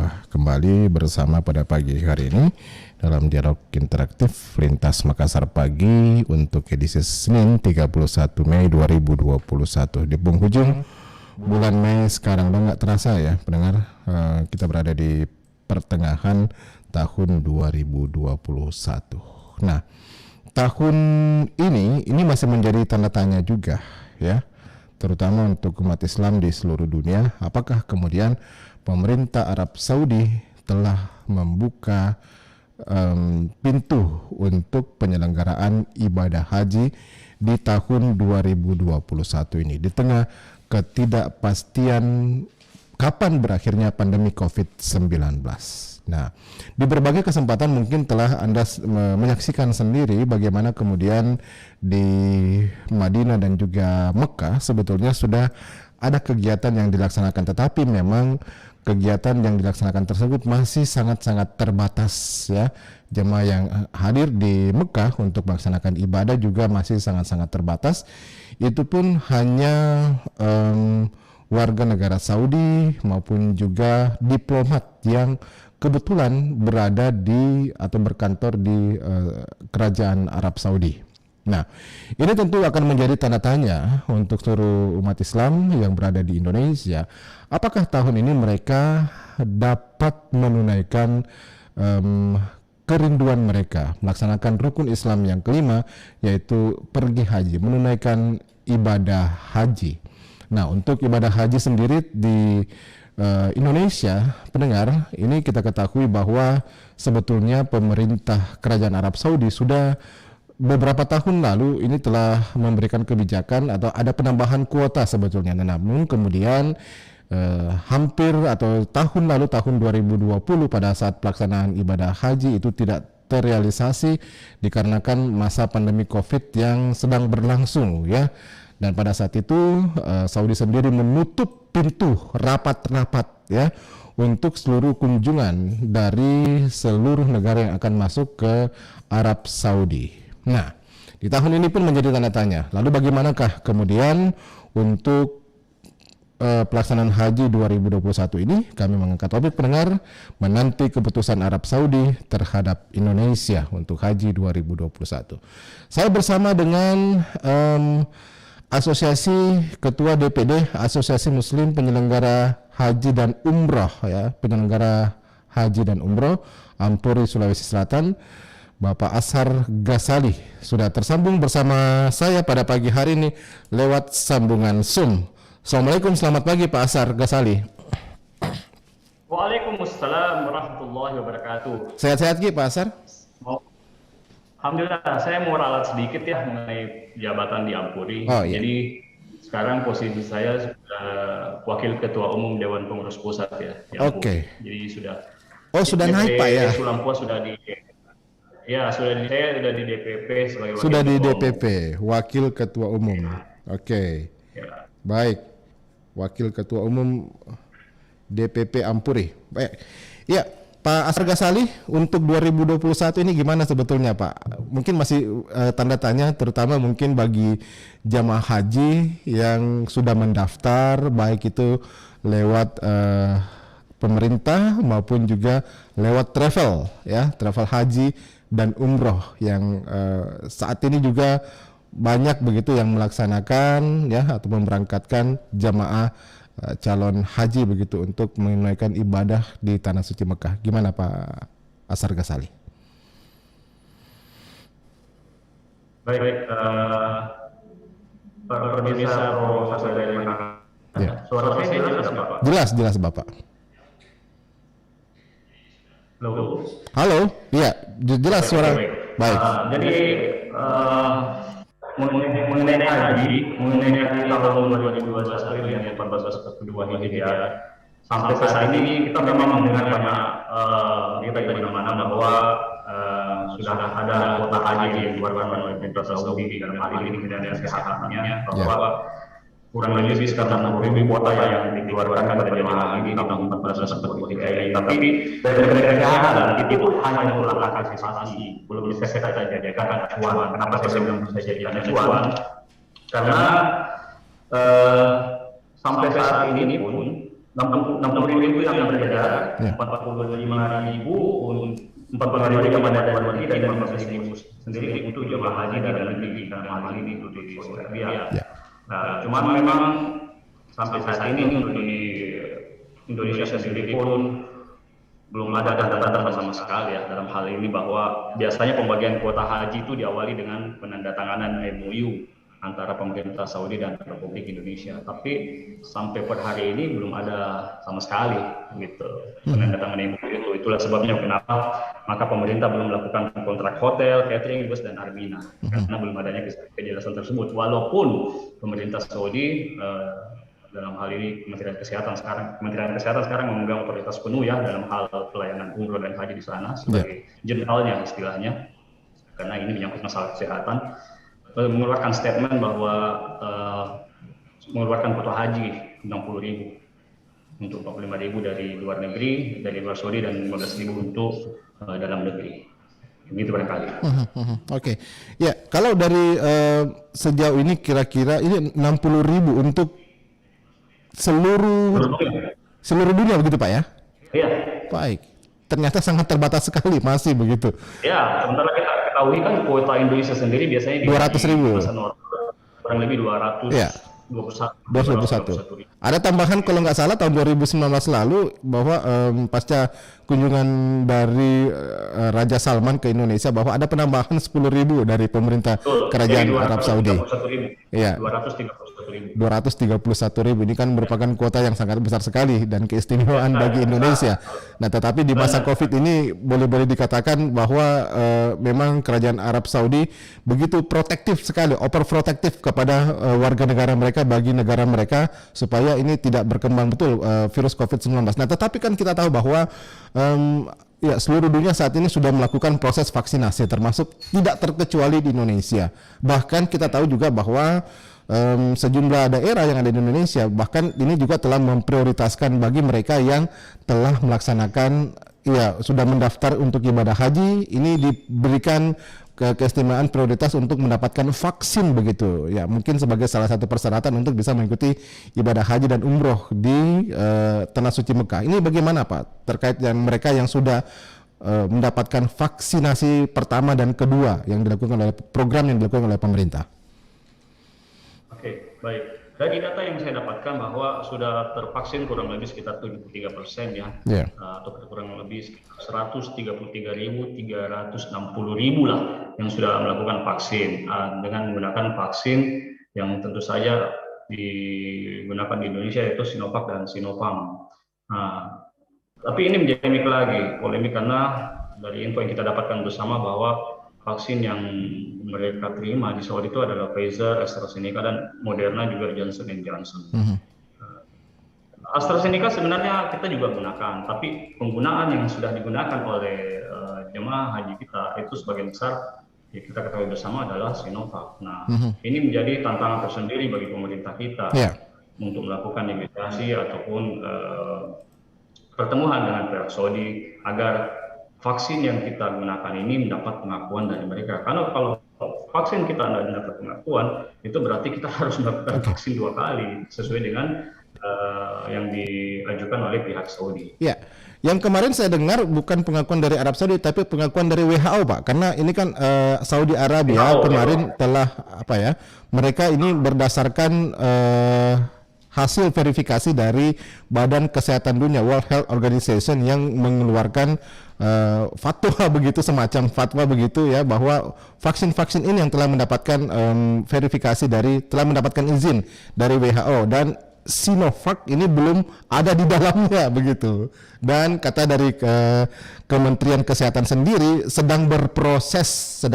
berjumpa kembali bersama pada pagi hari ini dalam dialog interaktif Lintas Makassar Pagi untuk edisi Senin 31 Mei 2021. Di penghujung bulan Mei sekarang udah nggak terasa ya pendengar, kita berada di pertengahan tahun 2021. Nah, tahun ini masih menjadi tanda tanya juga ya, terutama untuk umat Islam di seluruh dunia. Apakah kemudian pemerintah Arab Saudi telah membuka pintu untuk penyelenggaraan ibadah haji di tahun 2021 ini, di tengah ketidakpastian kapan berakhirnya pandemi COVID-19. Nah, di berbagai kesempatan mungkin telah Anda menyaksikan sendiri bagaimana kemudian di Madinah dan juga Mekah sebetulnya sudah ada kegiatan yang dilaksanakan, tetapi memang kegiatan yang dilaksanakan tersebut masih sangat-sangat terbatas ya. Jemaah yang hadir di Mekah untuk melaksanakan ibadah juga masih sangat-sangat terbatas. Itu pun hanya warga negara Saudi maupun juga diplomat yang kebetulan berada di atau berkantor di kerajaan Arab Saudi. Nah, ini tentu akan menjadi tanda tanya untuk seluruh umat Islam yang berada di Indonesia. Apakah tahun ini mereka dapat menunaikan kerinduan mereka, melaksanakan rukun Islam yang kelima, yaitu pergi haji, menunaikan ibadah haji. Nah, untuk ibadah haji sendiri di Indonesia, pendengar, ini kita ketahui bahwa sebetulnya pemerintah kerajaan Arab Saudi sudah beberapa tahun lalu ini telah memberikan kebijakan atau ada penambahan kuota sebetulnya. Namun kemudian hampir atau tahun lalu, tahun 2020 pada saat pelaksanaan ibadah haji itu tidak terrealisasi dikarenakan masa pandemi COVID yang sedang berlangsung ya. Dan pada saat itu Saudi sendiri menutup pintu rapat-rapat ya untuk seluruh kunjungan dari seluruh negara yang akan masuk ke Arab Saudi. Nah, di tahun ini pun menjadi tanda tanya. Lalu bagaimanakah kemudian untuk pelaksanaan haji 2021 ini? Kami mengangkat topik pendengar menanti keputusan Arab Saudi terhadap Indonesia untuk haji 2021. Saya bersama dengan Asosiasi Ketua DPD Asosiasi Muslim Penyelenggara Haji dan Umroh ya, penyelenggara haji dan umroh Ampuri Sulawesi Selatan, Bapak Ashar Ghazali sudah tersambung bersama saya pada pagi hari ini lewat sambungan Zoom. Assalamualaikum, selamat pagi Pak Ashar Ghazali. Waalaikumsalam warahmatullahi wabarakatuh. Sehat-sehat Ki Pak Ashar? Alhamdulillah, saya mau ralat sedikit ya mengenai jabatan di Ampuri. Oh, iya. Jadi sekarang posisi saya sudah Wakil Ketua Umum Dewan Pengurus Pusat ya. Oke. Jadi sudah. Oh, sudah naik Pak ya? Sulampuas sudah di. Ya, saya sudah di DPP sebagai Wakil Sudah di Ketua DPP, Umum. Wakil Ketua Umum. Oke. Ya. Baik. Wakil Ketua Umum DPP Ampuri. Baik. Ya, Pak Ashar Ghazali, untuk 2021 ini gimana sebetulnya Pak? Mungkin masih tanda tanya, terutama mungkin bagi jamaah haji yang sudah mendaftar, baik itu lewat pemerintah maupun juga lewat travel ya, travel haji dan umroh yang saat ini juga banyak begitu yang melaksanakan ya atau memberangkatkan jamaah calon haji begitu untuk menunaikan ibadah di Tanah Suci Mekah. Gimana Pak Ashar Ghazali? Baik, pemirsa dari Mekah. Ya. Suara saya jelas nggak Pak? Jelas Bapak. Halo. Halo, iya jelas suara. Baik. Jadi mengenai haji tahun 2021 yang 1442 Hijriah sampai saat ini kita memang mendengar banyak berita di mana-mana bahwa sudah ada kuota haji yang dikeluarkan oleh pemerintah Saudi dalam hal ini Kementerian Kesehatannya bahwa kurang lebih sekitar 60.000 kuota yang dikeluarkan pada jemaah haji tahun 1442 Hijriah ini. Tapi dari kesehatan itu hanya merupakan kalkulasi, belum bisa kita jadikan acuan. Kenapa saya belum bisa jadikan acuan? Karena sampai saat ini pun 60.000 yang berbeda, 45.000 kepada luar negeri dan 15.000 sendiri untuk jemaah haji di dalam negeri dalam hal ini untuk di Saudi Arabia. Nah, cuman memang sampai saat ini untuk di Indonesia sendiri pun belum ada data-data sama sekali ya dalam hal ini, bahwa biasanya pembagian kuota haji itu diawali dengan penandatanganan MOU antara pemerintah Saudi dan Republik Indonesia, tapi sampai per hari ini belum ada sama sekali gitu penandatanganan MOU itu. Itulah sebabnya kenapa maka pemerintah belum melakukan kontrak hotel, catering, bus dan armina karena belum adanya kejelasan tersebut. Walaupun pemerintah Saudi dalam hal ini Kementerian Kesehatan sekarang memegang otoritas penuh ya dalam hal pelayanan umroh dan haji di sana sebagai generalnya istilahnya, karena ini menyangkut masalah kesehatan, mengeluarkan statement bahwa mengeluarkan kuota haji 60.000 untuk 45.000 dari luar negeri, dari luar Saudi, dan 15.000 untuk dalam negeri. Begitu barangkali. Oke. Ya, kalau dari sejauh ini kira-kira ini 60.000 untuk seluruh dunia begitu Pak ya? Iya. Baik. Ternyata sangat terbatas sekali masih begitu. Ya, sementara kita ketahui kan kuota Indonesia sendiri biasanya 200.000. Kurang lebih 221. Ya. 221. Ada tambahan kalau nggak salah tahun 2019 lalu bahwa pasca kunjungan dari Raja Salman ke Indonesia bahwa ada penambahan 10.000 dari pemerintah kerajaan Arab Saudi. Iya. 231.000 ini kan merupakan kuota yang sangat besar sekali dan keistimewaan bagi Indonesia. Nah, tetapi di masa Covid ini boleh dikatakan bahwa memang kerajaan Arab Saudi begitu protektif sekali, overprotektif kepada warga negara mereka, bagi negara mereka supaya ini tidak berkembang betul virus COVID-19. Nah, tetapi kan kita tahu bahwa ya seluruh dunia saat ini sudah melakukan proses vaksinasi, termasuk tidak terkecuali di Indonesia. Bahkan kita tahu juga bahwa sejumlah daerah yang ada di Indonesia bahkan ini juga telah memprioritaskan bagi mereka yang telah melaksanakan sudah mendaftar untuk ibadah haji, ini diberikan keistimewaan prioritas untuk mendapatkan vaksin begitu ya, mungkin sebagai salah satu persyaratan untuk bisa mengikuti ibadah haji dan umroh di Tanah Suci Mekah. Ini bagaimana Pak terkait yang mereka yang sudah mendapatkan vaksinasi pertama dan kedua yang dilakukan oleh program yang dilakukan oleh pemerintah? Oke, baik. Dari data yang saya dapatkan bahwa sudah tervaksin kurang lebih sekitar 73% ya, atau kurang lebih sekitar 133.360.000 lah yang sudah melakukan vaksin dengan menggunakan vaksin yang tentu saja digunakan di Indonesia yaitu Sinovac dan Sinopharm. Tapi ini menjadi polemik karena dari info yang kita dapatkan bersama bahwa vaksin yang mereka terima di Saudi itu adalah Pfizer, AstraZeneca, dan Moderna juga Johnson & Johnson. AstraZeneca sebenarnya kita juga gunakan, tapi penggunaan yang sudah digunakan oleh jemaah haji kita itu sebagian besar ya kita ketahui bersama adalah Sinovac. Nah, ini menjadi tantangan tersendiri bagi pemerintah kita untuk melakukan negosiasi ataupun pertemuan dengan pihak Saudi agar vaksin yang kita gunakan ini mendapat pengakuan dari mereka. Karena kalau vaksin kita tidak mendapat pengakuan, itu berarti kita harus melakukan vaksin 2 kali sesuai dengan yang diajukan oleh pihak Saudi. Ya, yang kemarin saya dengar bukan pengakuan dari Arab Saudi, tapi pengakuan dari WHO, Pak. Karena ini kan Saudi Arabia kemarin telah mereka ini berdasarkan hasil verifikasi dari Badan Kesehatan Dunia World Health Organization yang mengeluarkan fatwa begitu, semacam fatwa begitu ya, bahwa vaksin-vaksin ini yang telah mendapatkan verifikasi telah mendapatkan izin dari WHO, dan Sinovac ini belum ada di dalamnya begitu. Dan kata dari Kementerian Kesehatan sendiri sedang berproses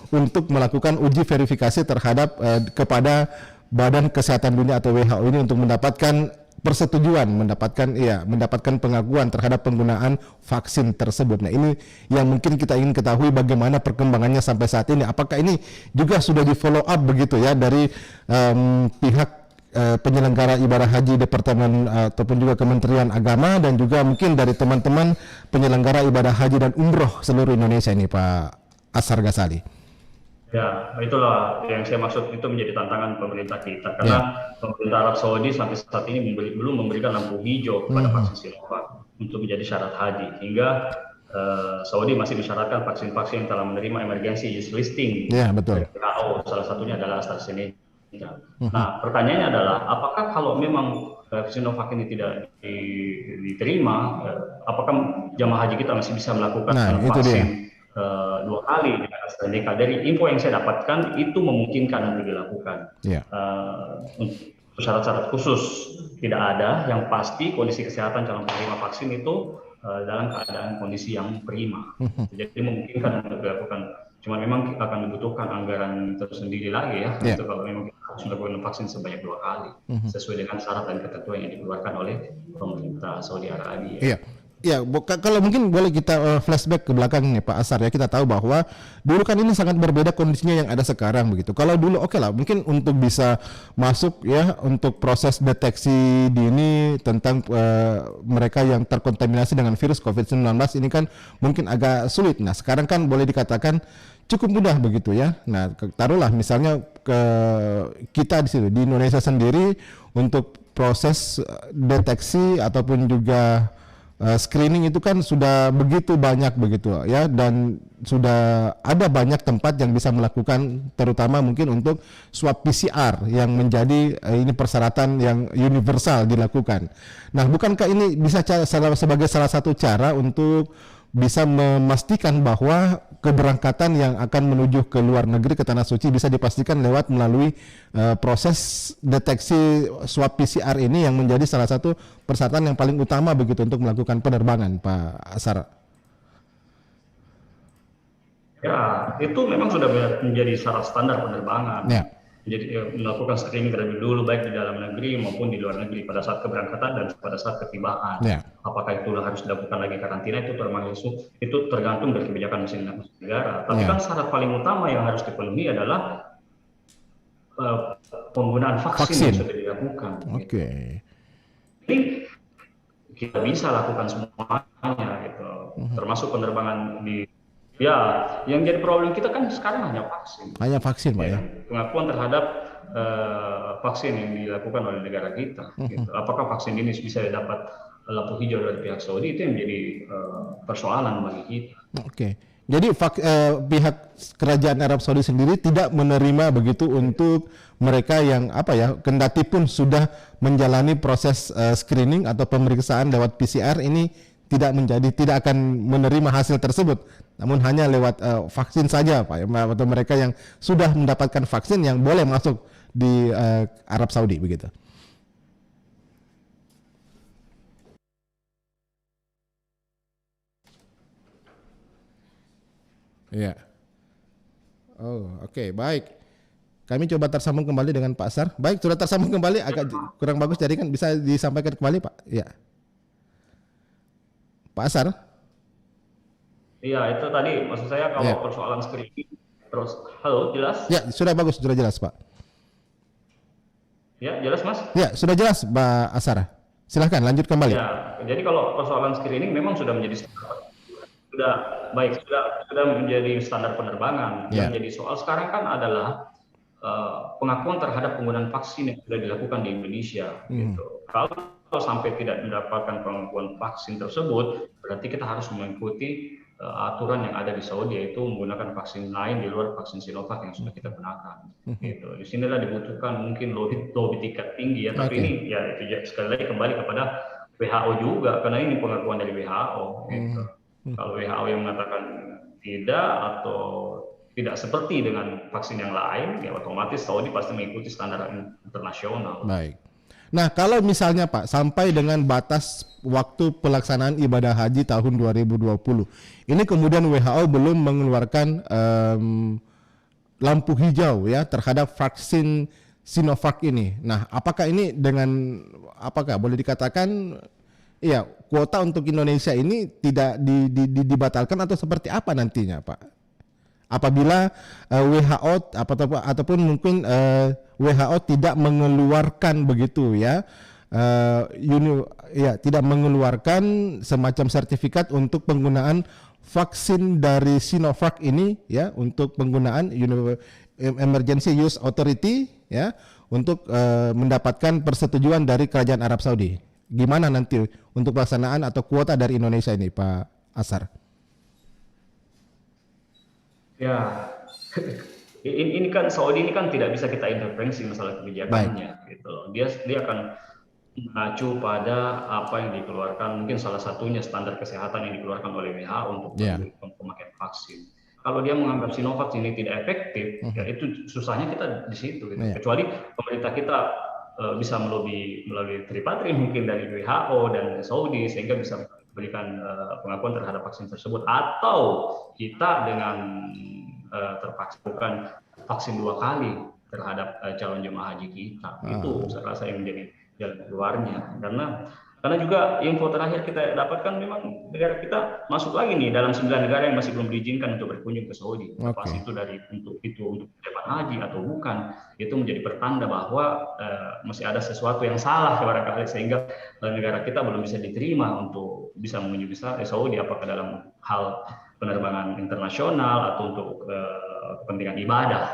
untuk melakukan uji verifikasi terhadap kepada Badan Kesehatan Dunia atau WHO ini untuk mendapatkan persetujuan, mendapatkan pengakuan terhadap penggunaan vaksin tersebut. Nah, ini yang mungkin kita ingin ketahui bagaimana perkembangannya sampai saat ini. Apakah ini juga sudah di follow up begitu ya dari pihak penyelenggara ibadah haji Departemen ataupun juga Kementerian Agama, dan juga mungkin dari teman-teman penyelenggara ibadah haji dan umroh seluruh Indonesia ini, Pak Ashar Ghazali. Ya, itulah yang saya maksud, itu menjadi tantangan pemerintah kita karena pemerintah Arab Saudi sampai saat ini belum memberikan lampu hijau kepada vaksin Sinovac untuk menjadi syarat haji, hingga Saudi masih mensyaratkan vaksin-vaksin yang telah menerima emergency use listing Ya, betul. dari WHO, salah satunya adalah AstraZeneca. Nah, pertanyaannya adalah apakah kalau memang Sinovac ini tidak diterima, apakah jamaah haji kita masih bisa melakukan Nah, itu dia. vaksin 2 kali dengan AstraZeneca? Dari info yang saya dapatkan itu memungkinkan untuk dilakukan. Ya. Untuk syarat-syarat khusus tidak ada. Yang pasti kondisi kesehatan calon penerima vaksin itu dalam keadaan kondisi yang prima. Jadi memungkinkan untuk dilakukan. Cuma memang akan dibutuhkan anggaran tersendiri lagi ya. Untuk kalau memang kita harus melakukan vaksin sebanyak 2 kali sesuai dengan syarat dan ketentuan yang dikeluarkan oleh pemerintah Saudi Arabia. Iya. Ya, kalau mungkin boleh kita flashback ke belakang nih Pak Asar ya, kita tahu bahwa dulu kan ini sangat berbeda kondisinya yang ada sekarang begitu. Kalau dulu oke lah, mungkin untuk bisa masuk ya untuk proses deteksi dini tentang mereka yang terkontaminasi dengan virus COVID-19 ini kan mungkin agak sulit. Nah, sekarang kan boleh dikatakan cukup mudah begitu ya. Nah, taruhlah misalnya kita di situ di Indonesia sendiri untuk proses deteksi ataupun juga screening itu kan sudah begitu banyak begitu ya, dan sudah ada banyak tempat yang bisa melakukan, terutama mungkin untuk swab PCR yang menjadi ini persyaratan yang universal dilakukan. Nah, bukankah ini bisa sebagai salah satu cara untuk bisa memastikan bahwa keberangkatan yang akan menuju ke luar negeri, ke Tanah Suci, bisa dipastikan lewat melalui proses deteksi swab PCR ini yang menjadi salah satu persyaratan yang paling utama begitu untuk melakukan penerbangan, Pak Asar? Ya, itu memang sudah menjadi syarat standar penerbangan. Ya. Jadi melakukan screening terlebih dulu baik di dalam negeri maupun di luar negeri pada saat keberangkatan dan pada saat ketibaan. Ya. Apakah itu harus dilakukan lagi karantina, itu tergantung dari kebijakan masing-masing negara. Tapi kan syarat paling utama yang harus dipenuhi adalah penggunaan vaksin yang sudah dilakukan. Oke. Ini kita bisa lakukan semuanya gitu. Termasuk penerbangan di yang jadi problem kita kan sekarang hanya vaksin. Hanya vaksin, Pak ya. Pengakuan terhadap vaksin yang dilakukan oleh negara kita. Gitu. Apakah vaksin ini bisa dapat lampu hijau dari pihak Saudi, itu yang menjadi persoalan bagi kita. Oke. Jadi pihak kerajaan Arab Saudi sendiri tidak menerima begitu untuk mereka yang kendati pun sudah menjalani proses screening atau pemeriksaan lewat PCR ini tidak akan menerima hasil tersebut, namun hanya lewat vaksin saja, Pak, atau mereka yang sudah mendapatkan vaksin yang boleh masuk di Arab Saudi begitu. Iya. Oh, oke, baik. Kami coba tersambung kembali dengan Pak Asar. Baik, sudah tersambung kembali, agak kurang bagus jaringan, bisa disampaikan kembali, Pak? Iya. Pak Asar? Iya, itu tadi maksud saya kalau persoalan screening terus. Halo, jelas? Ya, sudah bagus, sudah jelas, Pak. Ya, jelas, Mas? Ya, sudah jelas, Pak Asar. Silahkan lanjut kembali. Ya, jadi kalau persoalan screening memang sudah menjadi sudah menjadi standar penerbangan. Yang jadi soal sekarang kan adalah pengakuan terhadap penggunaan vaksin yang sudah dilakukan di Indonesia. Gitu. Kalau sampai tidak mendapatkan pengakuan vaksin tersebut, berarti kita harus mengikuti aturan yang ada di Saudi, yaitu menggunakan vaksin lain di luar vaksin Sinovac yang sudah kita gunakan. Gitu. Di sinilah dibutuhkan mungkin lobby tingkat tinggi ya, tapi ini ya itu sekali lagi kembali kepada WHO juga, karena ini pengakuan dari WHO. Gitu. Kalau WHO yang mengatakan tidak atau tidak seperti dengan vaksin yang lain, ya otomatis Saudi pasti mengikuti standar internasional. Baik. Nah, kalau misalnya Pak, sampai dengan batas waktu pelaksanaan ibadah haji tahun 2020, ini kemudian WHO belum mengeluarkan lampu hijau ya terhadap vaksin Sinovac ini. Nah, apakah ini boleh dikatakan ya kuota untuk Indonesia ini tidak dibatalkan atau seperti apa nantinya, Pak? Apabila WHO ataupun mungkin WHO tidak mengeluarkan begitu ya, tidak mengeluarkan semacam sertifikat untuk penggunaan vaksin dari Sinovac ini ya untuk penggunaan Emergency Use Authority ya untuk mendapatkan persetujuan dari Kerajaan Arab Saudi. Gimana nanti untuk pelaksanaan atau kuota dari Indonesia ini, Pak Asar? Ya, ini kan Saudi ini kan tidak bisa kita intervensi masalah kebijakannya, gitu loh. Dia akan mengacu pada apa yang dikeluarkan, mungkin salah satunya standar kesehatan yang dikeluarkan oleh WHO untuk pemakaian vaksin. Kalau dia menganggap Sinovac ini tidak efektif, ya itu susahnya kita di situ. Gitu. Kecuali pemerintah kita bisa melalui tripatri mungkin dari WHO dan Saudi sehingga bisa berikan pengakuan terhadap vaksin tersebut, atau kita dengan terpaksa bukan vaksin 2 kali terhadap calon jemaah haji kita. Itu saya rasa yang menjadi jalan keluarnya, karena juga info terakhir kita dapatkan memang negara kita masuk lagi nih dalam 9 negara yang masih belum diizinkan untuk berkunjung ke Saudi. Lepas itu untuk jemaah haji atau bukan, itu menjadi pertanda bahwa masih ada sesuatu yang salah barangkali sehingga negara kita belum bisa diterima untuk bisa mengunjungi Saudi, apakah dalam hal penerbangan internasional atau untuk kepentingan ibadah.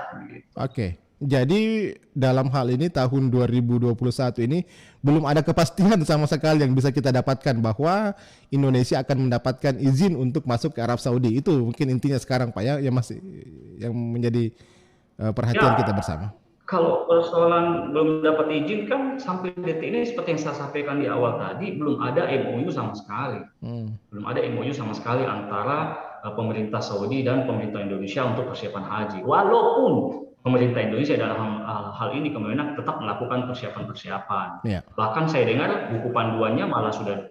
Oke. Jadi dalam hal ini tahun 2021 ini belum ada kepastian sama sekali yang bisa kita dapatkan bahwa Indonesia akan mendapatkan izin untuk masuk ke Arab Saudi. Itu mungkin intinya sekarang Pak ya, yang menjadi perhatian kita bersama. Kalau persoalan belum dapat izin kan sampai detik ini seperti yang saya sampaikan di awal tadi, belum ada MOU sama sekali. Belum ada MOU sama sekali antara pemerintah Saudi dan pemerintah Indonesia untuk persiapan haji. Walaupun pemerintah Indonesia dalam hal ini kemudian tetap melakukan persiapan. Bahkan saya dengar buku panduannya malah sudah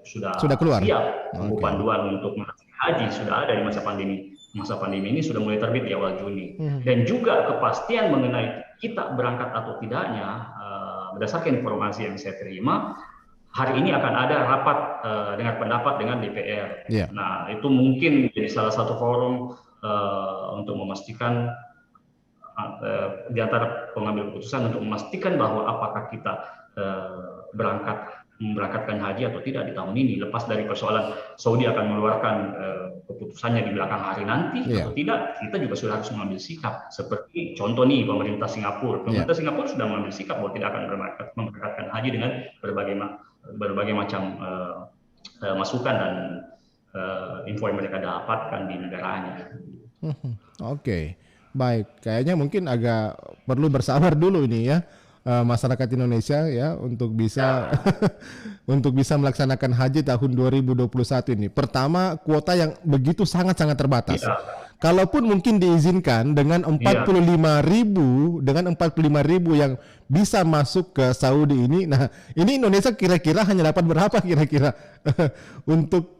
keluar. Siap. Buku panduan untuk haji sudah ada di masa pandemi. Masa pandemi ini sudah mulai terbit di awal Juni. Dan juga kepastian mengenai kita berangkat atau tidaknya, berdasarkan informasi yang saya terima, hari ini akan ada rapat dengar pendapat dengan DPR. Nah, itu mungkin jadi salah satu forum untuk memastikan di antara pengambil keputusan untuk memastikan bahwa apakah kita memberangkatkan haji atau tidak di tahun ini, lepas dari persoalan Saudi akan mengeluarkan keputusannya di belakang hari nanti atau tidak, kita juga sudah harus mengambil sikap. Seperti contoh nih pemerintah Singapura Singapura sudah mengambil sikap bahwa tidak akan memberangkatkan haji dengan berbagai macam masukan dan info yang mereka dapatkan di negaranya. Oke. Baik, kayaknya mungkin agak perlu bersabar dulu ini ya masyarakat Indonesia ya untuk bisa untuk bisa melaksanakan haji tahun 2021 ini. Pertama, kuota yang begitu sangat-sangat terbatas. Kalaupun mungkin diizinkan dengan 45.000 yang bisa masuk ke Saudi ini. Nah, ini Indonesia kira-kira hanya dapat berapa kira-kira untuk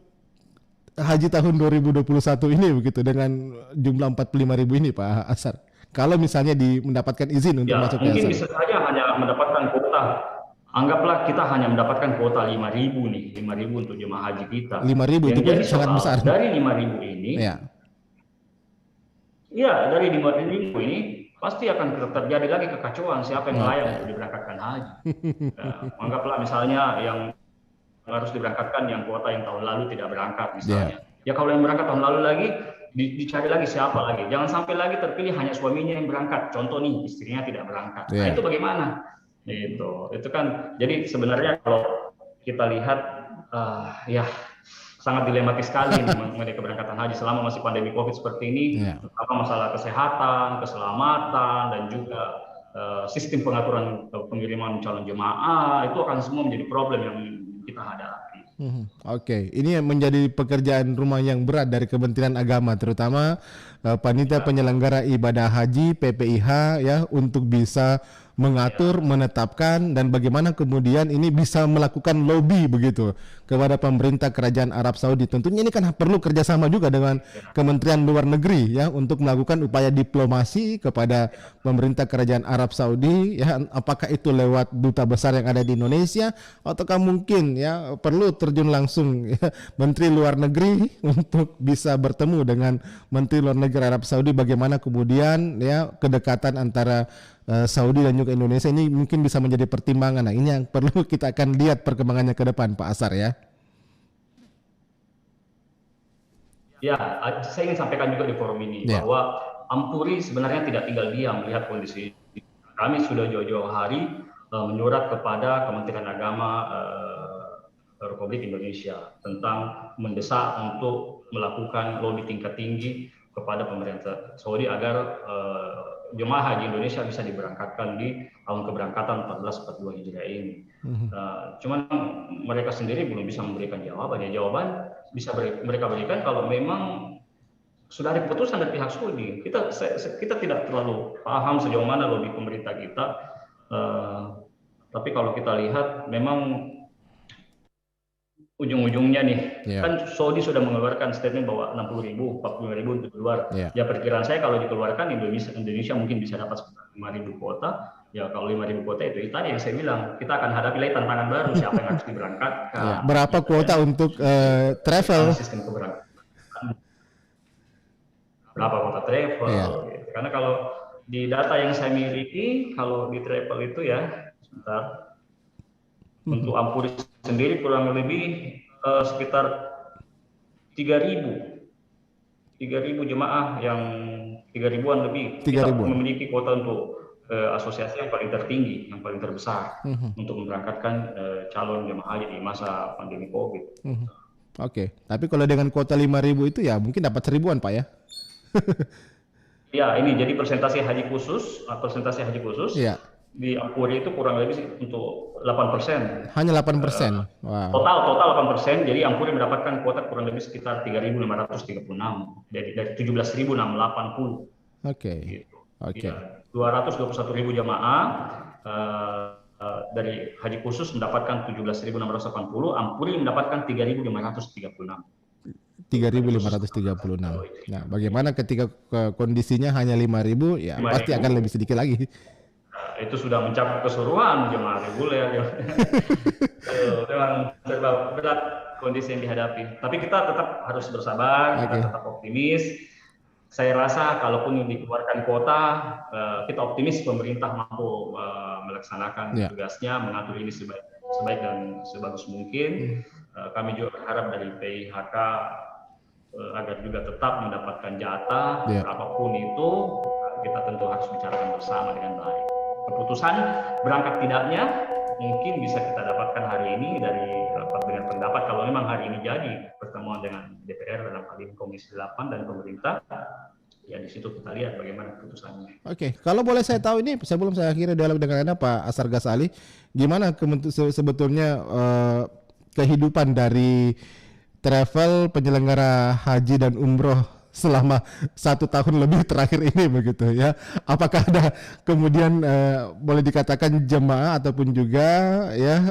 haji tahun 2021 ini begitu dengan jumlah 45.000 ini Pak Asar. Kalau misalnya mendapatkan izin untuk masuk ke Saudi. Mungkin bisa saja hanya mendapatkan kuota. Anggaplah kita hanya mendapatkan kuota 5.000 nih, 5.000 untuk jemaah haji kita. 5.000 itu pun sangat besar. Dari 5.000 ini, dari 5.000 ini pasti akan terjadi lagi kekacauan siapa yang layak untuk diberangkatkan haji. Anggaplah misalnya yang harus diberangkatkan yang kuota yang tahun lalu tidak berangkat misalnya. Ya kalau yang berangkat tahun lalu lagi dicari lagi siapa lagi. Jangan sampai lagi terpilih hanya suaminya yang berangkat. Contoh nih istrinya tidak berangkat. Nah, itu bagaimana? Itu kan jadi sebenarnya kalau kita lihat sangat dilematis sekali mengenai keberangkatan haji selama masih pandemi Covid seperti ini. Apa masalah kesehatan, keselamatan dan juga sistem pengaturan pengiriman calon jemaah itu akan semua menjadi problem yang kita hadapi. Oke, ini menjadi pekerjaan rumah yang berat dari Kementerian Agama, terutama panitia penyelenggara ibadah haji (PPIH) ya, untuk bisa mengatur, menetapkan, dan bagaimana kemudian ini bisa melakukan lobby begitu kepada pemerintah Kerajaan Arab Saudi. Tentunya ini kan perlu kerjasama juga dengan Kementerian Luar Negeri ya untuk melakukan upaya diplomasi kepada pemerintah Kerajaan Arab Saudi ya, apakah itu lewat duta besar yang ada di Indonesia ataukah mungkin ya perlu terjun langsung ya, Menteri Luar Negeri untuk bisa bertemu dengan Menteri Luar Negeri Arab Saudi, bagaimana kemudian ya kedekatan antara Saudi dan juga Indonesia ini mungkin bisa menjadi pertimbangan. Nah, ini yang perlu kita akan lihat perkembangannya ke depan, Pak Asar ya. Ya, saya ingin sampaikan juga di forum ini Ya. bahwa Ampuri sebenarnya tidak tinggal diam melihat kondisi. Kami sudah jauh-jauh hari menyurat kepada Kementerian Agama Republik Indonesia tentang mendesak untuk melakukan lobby tingkat tinggi kepada pemerintah Saudi agar jemaah haji Indonesia bisa diberangkatkan di tahun keberangkatan 1442 Hijriah ini. Cuman mereka sendiri belum bisa memberikan jawaban. Ya, jawaban bisa mereka berikan kalau memang sudah ada keputusan dari pihak Saudi. Kita tidak terlalu paham sejauh mana lobby pemerintah kita. Tapi kalau kita lihat memang ujung-ujungnya nih, kan Saudi sudah mengeluarkan statement bahwa 60.000, 45.000 untuk keluar. Ya perkiraan saya kalau dikeluarkan Indonesia mungkin bisa dapat 5.000 kuota. Ya kalau 5.000 kuota itu tadi yang saya bilang, kita akan hadapi lagi tantangan baru, siapa yang harus diberangkatkan. Berapa kuota untuk travel? Sistem keberangkatan. Berapa kuota travel? Gitu. Karena kalau di data yang saya miliki, kalau di travel itu ya, sebentar. Untuk Ampuri sendiri kurang lebih sekitar 3.000 jemaah yang 3.000-an lebih. Kita memiliki kuota untuk asosiasi yang paling tertinggi, yang paling terbesar untuk memberangkatkan calon jemaah haji di masa pandemi COVID. Oke, tapi kalau dengan kuota 5.000 itu ya mungkin dapat 1.000-an Pak ya? Ya, ini jadi persentase haji khusus Ya. di Ampuri itu kurang lebih untuk 8%. Hanya 8%. Wow. Total 8%. Jadi Ampuri mendapatkan kuota kurang lebih sekitar 3.536. Dari 17.680. Oke. Gitu. Oke. Ya, 221.000 jamaah dari haji khusus mendapatkan 17.680. Ampuri mendapatkan 3.536. 3.536. Nah, bagaimana ketika kondisinya hanya 5.000 ya 5.000. Pasti akan lebih sedikit lagi. Itu sudah mencapai keseluruhan jemaah reguler. Memang serba berat kondisi yang dihadapi. Tapi kita tetap harus bersabar, kita tetap optimis. Saya rasa kalaupun dikeluarkan kuota, kita optimis pemerintah mampu melaksanakan tugasnya, mengatur ini sebaik dan sebagus mungkin. Kami juga berharap dari PIHK agar juga tetap mendapatkan jatah, apapun itu, kita tentu harus bicarakan bersama dengan baik. Keputusan berangkat tidaknya mungkin bisa kita dapatkan hari ini dari rapat dengan pendapat. Kalau memang hari ini jadi pertemuan dengan DPR dalam hal ini Komisi 8 dan pemerintah, ya di situ kita lihat bagaimana keputusannya. Oke, kalau boleh saya tahu ini sebelum saya akhiri dialog dengan Anda Pak Asar Ghazali, gimana sebetulnya kehidupan dari travel penyelenggara haji dan umroh selama 1 tahun lebih terakhir ini begitu ya? Apakah ada kemudian boleh dikatakan jemaah ataupun juga ya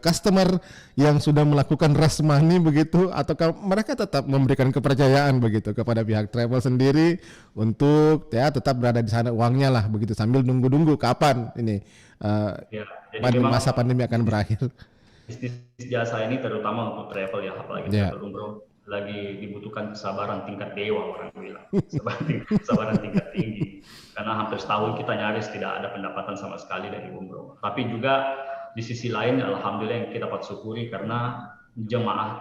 customer yang sudah melakukan rush money begitu, ataukah mereka tetap memberikan kepercayaan begitu kepada pihak travel sendiri untuk ya tetap berada di sana uangnya lah begitu sambil nunggu-nunggu kapan ini masa pandemi akan berakhir? Bisnis jasa ini terutama untuk travel ya, apalagi travel umroh, lagi dibutuhkan kesabaran tingkat dewa, orang bilang kesabaran tingkat tinggi, karena hampir setahun kita nyaris tidak ada pendapatan sama sekali dari umroh. Tapi juga di sisi lain alhamdulillah yang kita patut syukuri karena jemaah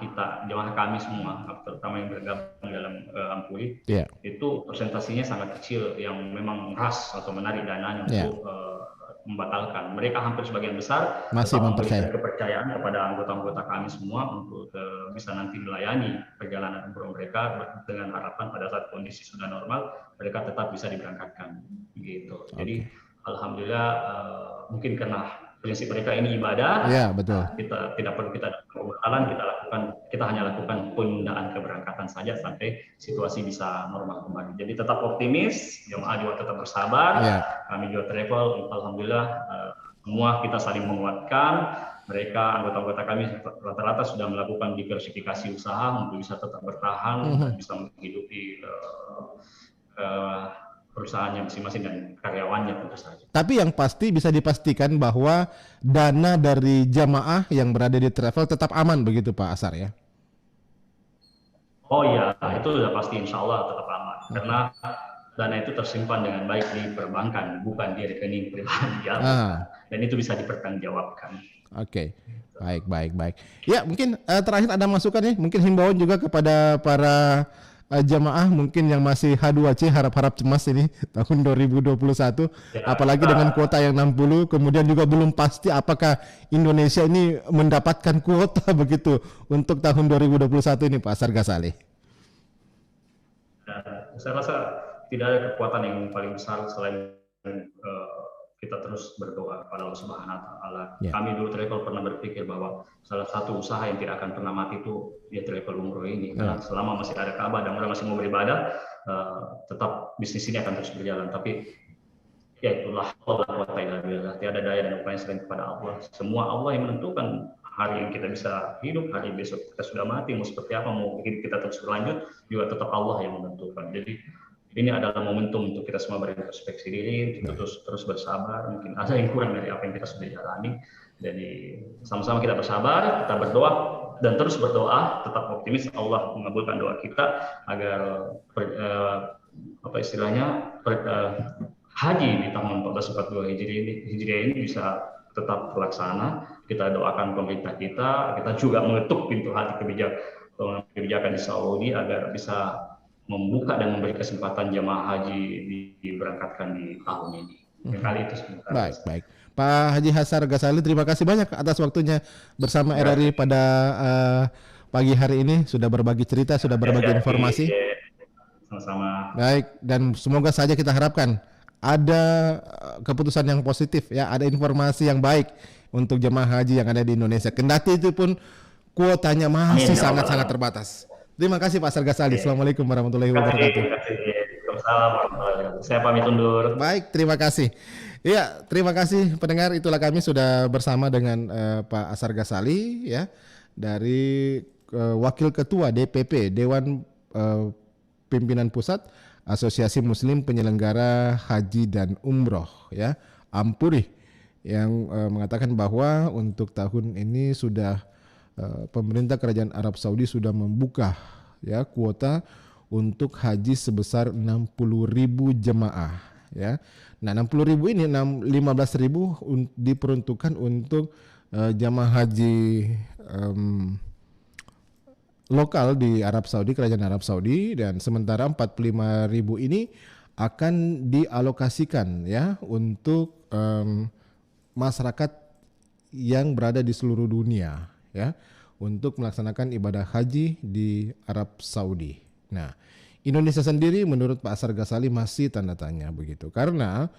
kami semua, terutama yang bergabung dalam Ampuri, itu presentasinya sangat kecil yang memang ras atau menarik dananya untuk membatalkan. Mereka hampir sebagian besar masih mempercayai kepercayaan kepada anggota-anggota kami semua untuk bisa nanti melayani perjalanan umroh mereka dengan harapan pada saat kondisi sudah normal mereka tetap bisa diberangkatkan gitu. Jadi alhamdulillah mungkin karena prinsip mereka ini ibadah, betul. Kita tidak perlu pembatalan, kita hanya lakukan penundaan keberangkatan saja sampai situasi bisa normal kembali. Jadi tetap optimis, jemaah juga tetap bersabar. Kami juga travel, alhamdulillah semua kita saling menguatkan. Mereka anggota-anggota kami rata-rata sudah melakukan diversifikasi usaha untuk bisa tetap bertahan, bisa menghidupi perusahaannya masing-masing dan karyawannya tentu saja. Tapi yang pasti bisa dipastikan bahwa dana dari jamaah yang berada di travel tetap aman begitu Pak Asar ya? Oh iya, itu sudah pasti insya Allah tetap aman. Karena dana itu tersimpan dengan baik di perbankan, bukan di rekening pribadi. Dan itu bisa dipertanggungjawabkan. Oke. Baik. Ya mungkin terakhir ada masukan nih, mungkin himbauan juga kepada para jamaah mungkin yang masih H2C harap-harap cemas ini tahun 2021, apalagi dengan kuota yang 60, kemudian juga belum pasti apakah Indonesia ini mendapatkan kuota begitu untuk tahun 2021 ini, Pak Asar Ghazali. Saya rasa tidak ada kekuatan yang paling besar selain kita terus berdoa kepada Allah Subhanahu wa taala. Kami dulu Travel pernah berpikir bahwa salah satu usaha yang tidak akan pernah mati itu ya travel umroh ini. Karena selama masih ada Ka'bah dan orang masih mau beribadah, tetap bisnis ini akan terus berjalan. Tapi ya itulah Allah wa tiada daya dan upaya selain kepada Allah. Semua Allah yang menentukan hari yang kita bisa hidup, hari besok kita sudah mati, mau seperti apa, mau hidup kita terus berlanjut, juga tetap Allah yang menentukan. Jadi ini adalah momentum untuk kita semua berintrospeksi diri, kita terus bersabar. Mungkin ada yang kurang dari apa yang kita sudah jalani. Jadi sama-sama kita bersabar, kita berdoa dan terus berdoa, tetap optimis Allah mengabulkan doa kita agar haji di tahun 1442 Hijriah ini bisa tetap terlaksana. Kita doakan pemerintah kita juga mengetuk pintu hati kebijakan di Saudi agar bisa membuka dan memberi kesempatan jamaah haji diberangkatkan di tahun ini. Kali itu sebentar. Baik. Pak Haji Asar Ghazali, terima kasih banyak atas waktunya bersama RRI pada pagi hari ini, sudah berbagi cerita, sudah berbagi informasi. Sama-sama. Baik, dan semoga saja kita harapkan ada keputusan yang positif ya, ada informasi yang baik untuk jemaah haji yang ada di Indonesia. Kendati itu pun kuotanya masih sangat-sangat terbatas. Terima kasih Pak Asar Ghazali. Assalamualaikum warahmatullahi wabarakatuh. Saya pamit undur. Baik, terima kasih. Ya, terima kasih pendengar. Itulah kami sudah bersama dengan Pak Asar Ghazali ya, dari Wakil Ketua DPP Dewan Pimpinan Pusat Asosiasi Muslim Penyelenggara Haji dan Umroh ya, Ampuri, yang mengatakan bahwa untuk tahun ini sudah pemerintah Kerajaan Arab Saudi sudah membuka ya kuota untuk haji sebesar 60.000 jemaah ya. Nah, 60.000 ini 15.000 diperuntukkan untuk jemaah haji lokal di Arab Saudi, Kerajaan Arab Saudi, dan sementara 45.000 ini akan dialokasikan ya untuk masyarakat yang berada di seluruh dunia ya, untuk melaksanakan ibadah haji di Arab Saudi. Nah, Indonesia sendiri menurut Pak Asar Ghazali masih tanda tanya begitu, karena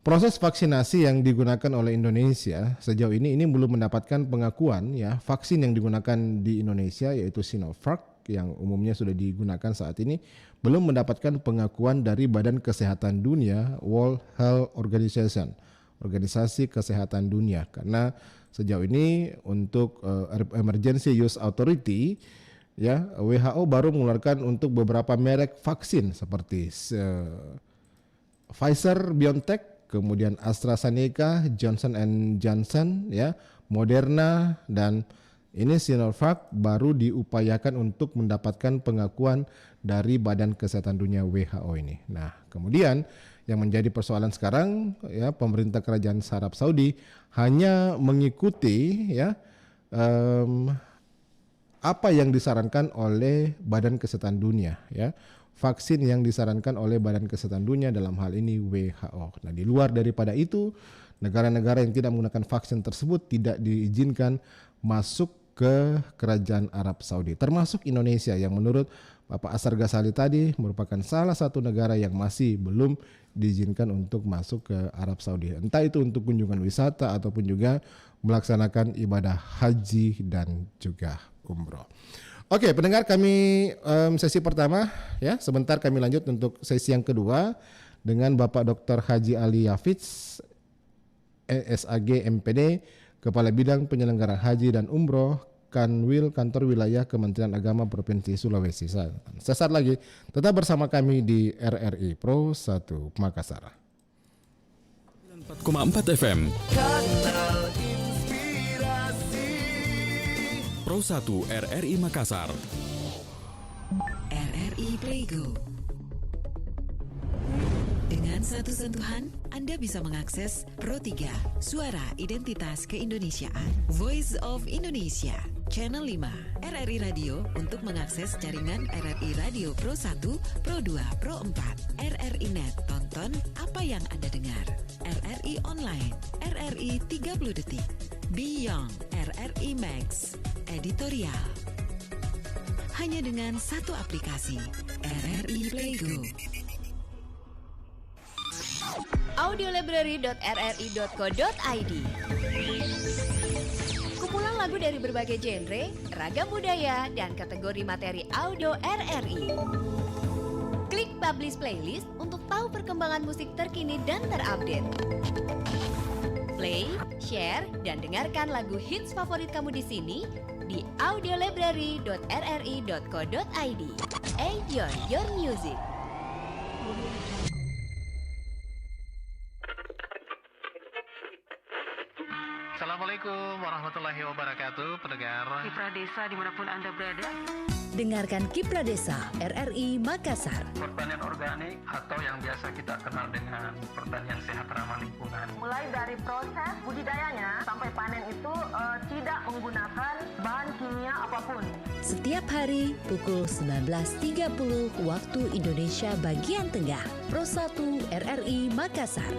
proses vaksinasi yang digunakan oleh Indonesia sejauh ini belum mendapatkan pengakuan ya. Vaksin yang digunakan di Indonesia yaitu Sinovac yang umumnya sudah digunakan saat ini belum mendapatkan pengakuan dari Badan Kesehatan Dunia, World Health Organization, Organisasi Kesehatan Dunia, karena sejauh ini untuk Emergency Use Authority ya, WHO baru mengeluarkan untuk beberapa merek vaksin seperti Pfizer, BioNTech, kemudian AstraZeneca, Johnson & Johnson ya, Moderna, dan ini Sinovac baru diupayakan untuk mendapatkan pengakuan dari Badan Kesehatan Dunia WHO ini. Nah, kemudian yang menjadi persoalan sekarang ya, pemerintah Kerajaan Arab Saudi hanya mengikuti ya apa yang disarankan oleh Badan Kesehatan Dunia ya, vaksin yang disarankan oleh Badan Kesehatan Dunia, dalam hal ini WHO. Nah, di luar daripada itu, negara-negara yang tidak menggunakan vaksin tersebut tidak diizinkan masuk ke Kerajaan Arab Saudi, termasuk Indonesia yang menurut Bapak Asar Ghazali tadi merupakan salah satu negara yang masih belum diizinkan untuk masuk ke Arab Saudi, entah itu untuk kunjungan wisata ataupun juga melaksanakan ibadah haji dan juga umroh. Oke, pendengar, kami sesi pertama ya, sebentar kami lanjut untuk sesi yang kedua dengan Bapak Dr. Haji Ali Yafiz, SAG MPD, Kepala Bidang Penyelenggaraan Haji dan Umroh, Kanwil Kantor Wilayah Kementerian Agama Provinsi Sulawesi Selatan. Sesaat lagi tetap bersama kami di RRI Pro 1 Makassar. 4,4 FM Pro 1 RRI Makassar. RRI Playgo. Dengan satu sentuhan, Anda bisa mengakses Pro 3, Suara Identitas Keindonesiaan, Voice of Indonesia. Channel 5 RRI Radio untuk mengakses jaringan RRI Radio Pro 1, Pro 2, Pro 4, RRI Net. Tonton apa yang Anda dengar. RRI Online, RRI 30 Detik, Beyond, RRI Max, Editorial. Hanya dengan satu aplikasi, RRI Playgo. audiolibrary.rri.co.id. Kumpulan lagu dari berbagai genre, ragam budaya, dan kategori materi audio RRI. Klik Publish Playlist untuk tahu perkembangan musik terkini dan terupdate. Play, share, dan dengarkan lagu hits favorit kamu di sini di audiolibrary.rri.co.id. Enjoy your music. Assalamualaikum warahmatullahi wabarakatuh, pendengar Kipra Desa dimanapun Anda berada. Dengarkan Kipra Desa RRI Makassar. pertanian organik atau yang biasa kita kenal dengan pertanian sehat ramah lingkungan. Mulai dari proses budidayanya sampai panen itu tidak menggunakan bahan kimia apapun. Setiap hari pukul 19.30 waktu Indonesia bagian Tengah. Pro 1 RRI Makassar.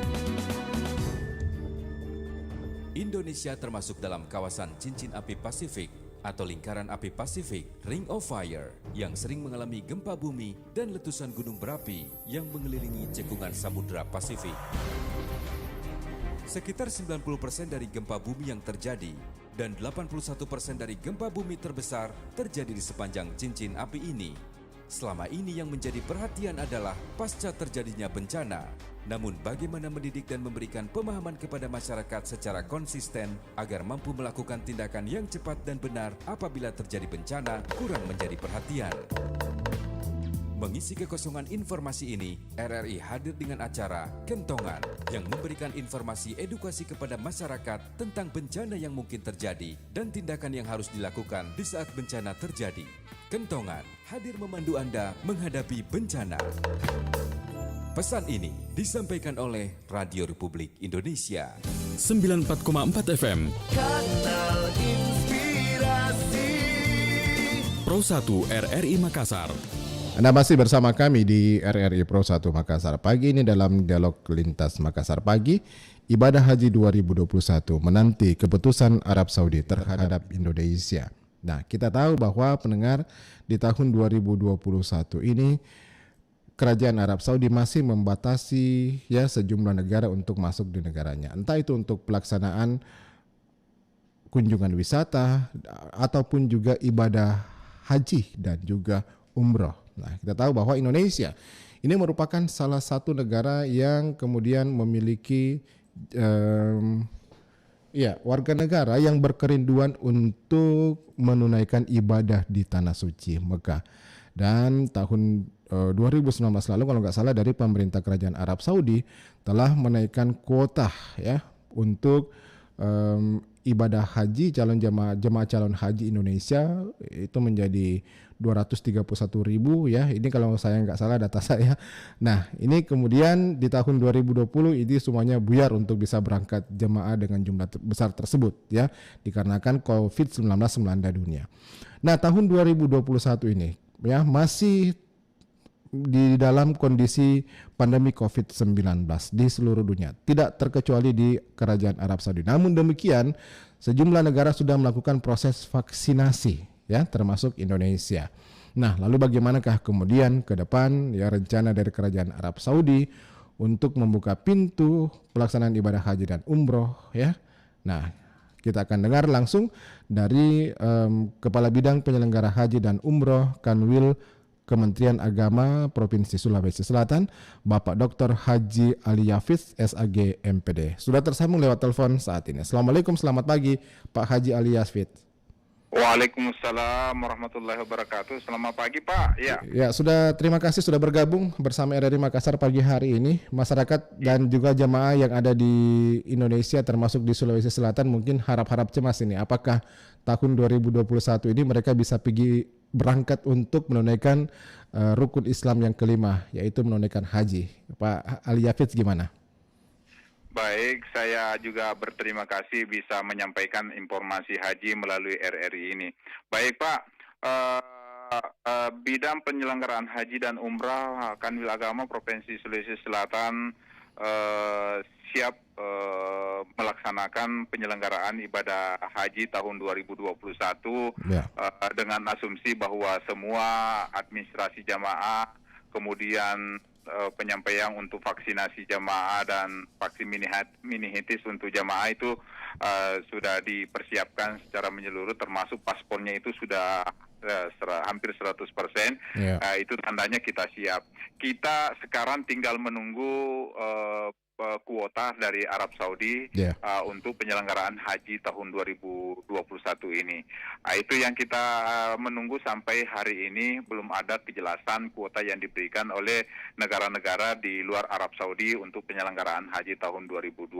Indonesia termasuk dalam kawasan cincin api Pasifik atau lingkaran api Pasifik, Ring of Fire, yang sering mengalami gempa bumi dan letusan gunung berapi yang mengelilingi cekungan Samudra Pasifik. Sekitar 90% dari gempa bumi yang terjadi dan 81% dari gempa bumi terbesar terjadi di sepanjang cincin api ini. Selama ini yang menjadi perhatian adalah pasca terjadinya bencana. Namun bagaimana mendidik dan memberikan pemahaman kepada masyarakat secara konsisten agar mampu melakukan tindakan yang cepat dan benar apabila terjadi bencana kurang menjadi perhatian. Mengisi kekosongan informasi ini, RRI hadir dengan acara Kentongan yang memberikan informasi edukasi kepada masyarakat tentang bencana yang mungkin terjadi dan tindakan yang harus dilakukan di saat bencana terjadi. Kentongan hadir memandu Anda menghadapi bencana. Pesan ini disampaikan oleh Radio Republik Indonesia 94,4 FM Kanal Inspirasi Pro 1 RRI Makassar. Anda masih bersama kami di RRI Pro 1 Makassar pagi ini dalam dialog lintas Makassar pagi. Ibadah Haji 2021 menanti keputusan Arab Saudi terhadap Indonesia. Nah, kita tahu bahwa pendengar di tahun 2021 ini Kerajaan Arab Saudi masih membatasi sejumlah negara untuk masuk di negaranya. Entah itu untuk pelaksanaan kunjungan wisata ataupun juga ibadah haji dan juga umroh. Nah, kita tahu bahwa Indonesia ini merupakan salah satu negara yang kemudian memiliki warga negara yang berkerinduan untuk menunaikan ibadah di Tanah Suci Mekah. Dan tahun 2019 lalu kalau nggak salah dari pemerintah Kerajaan Arab Saudi telah menaikkan kuota untuk ibadah haji jemaah calon haji Indonesia itu menjadi 231.000 Ini kalau saya nggak salah data saya. Nah, ini kemudian di tahun 2020 ini semuanya buyar untuk bisa berangkat jemaah dengan jumlah besar tersebut dikarenakan COVID-19 melanda dunia. Nah, tahun 2021 ini masih di dalam kondisi pandemi COVID-19 di seluruh dunia, tidak terkecuali di Kerajaan Arab Saudi. Namun demikian, sejumlah negara sudah melakukan proses vaksinasi termasuk Indonesia. Nah, lalu bagaimanakah kemudian ke depan rencana dari Kerajaan Arab Saudi untuk membuka pintu pelaksanaan ibadah haji dan umroh Nah, kita akan dengar langsung dari Kepala Bidang Penyelenggara Haji dan Umroh Kanwil Kementerian Agama Provinsi Sulawesi Selatan, Bapak Dr. Haji Ali Yafiz, SAG MPD. Sudah tersambung lewat telepon saat ini. Assalamualaikum, selamat pagi Pak Haji Ali Yafiz. Waalaikumsalam warahmatullahi wabarakatuh. Selamat pagi Pak. Ya, terima kasih sudah bergabung bersama RRI Makassar pagi hari ini. Masyarakat dan juga jamaah yang ada di Indonesia termasuk di Sulawesi Selatan mungkin harap-harap cemas ini. Apakah tahun 2021 ini mereka bisa pergi berangkat untuk menunaikan rukun Islam yang kelima, yaitu menunaikan haji. Pak Ali Yafiz gimana? Baik, saya juga berterima kasih bisa menyampaikan informasi haji melalui RRI ini. Baik Pak, bidang penyelenggaraan haji dan umrah Kanwil Agama Provinsi Sulawesi Selatan siap melaksanakan penyelenggaraan ibadah haji tahun 2021 dengan asumsi bahwa semua administrasi jamaah, kemudian penyampaian untuk vaksinasi jamaah dan vaksin meningitis untuk jamaah itu sudah dipersiapkan secara menyeluruh, termasuk paspornya itu sudah hampir 100%. Itu tandanya kita siap. Kita sekarang tinggal menunggu kuota dari Arab Saudi untuk penyelenggaraan haji tahun 2021 ini. Itu yang kita menunggu sampai hari ini, belum ada kejelasan kuota yang diberikan oleh negara-negara di luar Arab Saudi untuk penyelenggaraan haji tahun 2021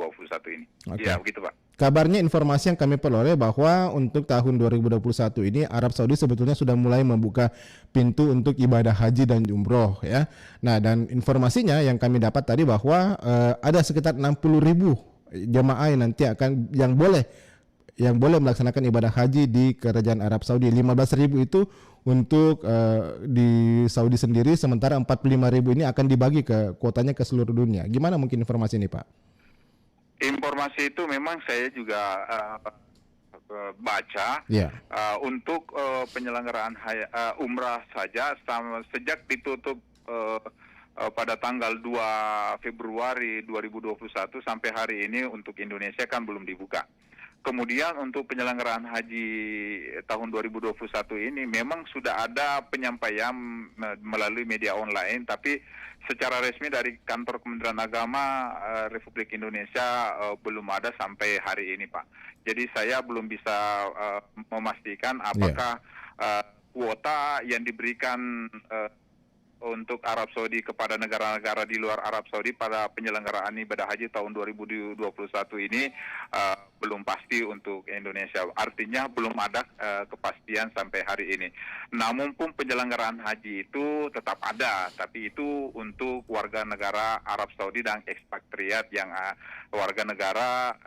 ini. Ya, begitu Pak. Kabarnya, informasi yang kami peroleh bahwa untuk tahun 2021 ini Arab Saudi sebetulnya sudah mulai membuka pintu untuk ibadah haji dan umroh ya. Nah, dan informasinya yang kami dapat tadi bahwa ada sekitar 60.000 jemaah yang nanti akan yang boleh melaksanakan ibadah haji di Kerajaan Arab Saudi. 15.000 itu untuk di Saudi sendiri, sementara 45.000 ini akan dibagi kuotanya ke seluruh dunia. Gimana mungkin informasi ini, Pak? Informasi itu memang saya juga baca untuk penyelenggaraan umrah saja sejak ditutup pada tanggal 2 Februari 2021 sampai hari ini untuk Indonesia kan belum dibuka. Kemudian untuk penyelenggaraan haji tahun 2021 ini memang sudah ada penyampaian melalui media online, tapi secara resmi dari kantor Kementerian Agama Republik Indonesia belum ada sampai hari ini, Pak. Jadi saya belum bisa memastikan apakah kuota yang diberikan untuk Arab Saudi kepada negara-negara di luar Arab Saudi pada penyelenggaraan ibadah haji tahun 2021 ini belum pasti untuk Indonesia. Artinya belum ada kepastian sampai hari ini. Namun pun penyelenggaraan haji itu tetap ada, tapi itu untuk warga negara Arab Saudi dan ekspatriat yang warga negara